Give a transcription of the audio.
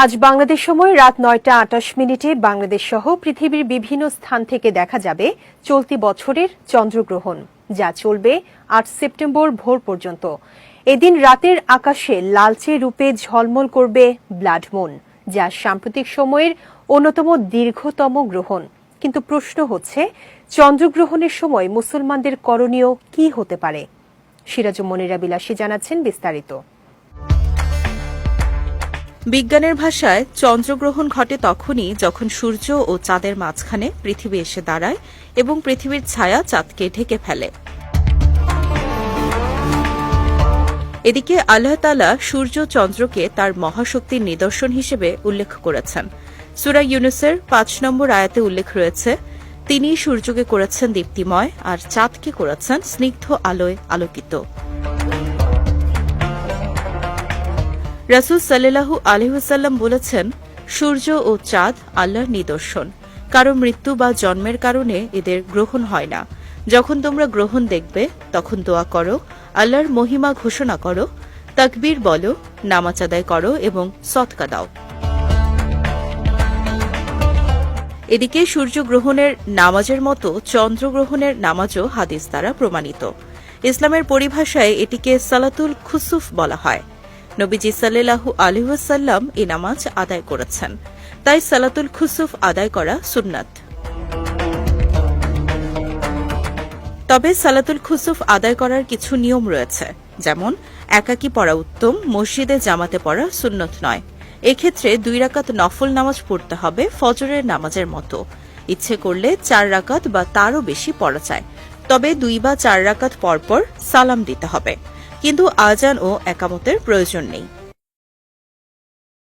আজ বাংলাদেশ সময় রাত ৯টা ২৮ বাংলাদেশ সহ পৃথিবীর বিভিন্ন স্থান থেকে দেখা যাবে চলতি বছরের চন্দ্রগ্রহণ, যা চলবে ৮ সেপ্টেম্বর ভোর পর্যন্ত। এদিন রাতের আকাশে লালচে রূপে ঝলমল করবে ব্লাড মুন, যা সাম্প্রতিক সময়ের অন্যতম দীর্ঘতম গ্রহণ। কিন্তু প্রশ্ন হচ্ছে, চন্দ্রগ্রহণের সময় মুসলমানদের করণীয় কি হতে পারে? সিরাজুম মনিরা বিলাসী জানাচ্ছেন বিস্তারিত। বিজ্ঞানের ভাষায় চন্দ্রগ্রহণ ঘটে তখনই যখন সূর্য ও চাঁদের মাঝখানে পৃথিবী এসে দাঁড়ায় এবং পৃথিবীর ছায়া চাঁদকে ঢেকে ফেলে। এদিকে আল্লাহ তাআলা সূর্য চন্দ্রকে তার মহাশক্তির নিদর্শন হিসেবে উল্লেখ করেছেন। সূরা ইউনূসের ৫ নম্বর আয়াতে উল্লেখ রয়েছে, তিনি সূর্যকে করেছেন দীপ্তিময় আর চাঁদকে করেছেন স্নিগ্ধ আলোয় আলোকিত। রাসূল সাল্লাল্লাহু আলাইহি ওয়াসাল্লাম বলেছেন, সূর্য ও চাঁদ আল্লাহর নিদর্শন। কারো মৃত্যু বা জন্মের কারণে এদের গ্রহণ হয় না। যখন তোমরা গ্রহণ দেখবে তখন দোয়া করো, আল্লাহর মহিমা ঘোষণা করো, তাকবীর বলো, নামাজ আদায় করো এবং সদকা দাও। এদিকে সূর্যগ্রহণের নামাজের মতো চন্দ্রগ্রহণের নামাজও হাদিস দ্বারা প্রমাণিত। ইসলামের পরিভাষায় এটিকে সালাতুল খুসুফ বলা হয়। নবীজি সাল্লাল্লাহু আলাইহি ওয়াসাল্লাম এই নামাজ আদায় করেছেন, তাই সালাতুল খুসুফ আদায় করা সুন্নাত। তবে সালাতুল খুসুফ আদায় করার কিছু নিয়ম রয়েছে, যেমন একাকী পড়া উত্তম, মসজিদে জামাতে পড়া সুন্নত নয়। এক্ষেত্রে ২ রাকাত নফল নামাজ পড়তে হবে ফজরের নামাজের মতো। ইচ্ছে করলে ৪ রাকাত বা তারও বেশি পড়া যায়, তবে ২ বা ৪ রাকাত পরপর সালাম দিতে হবে, কিন্তু আজান ও একামতের প্রয়োজন নেই।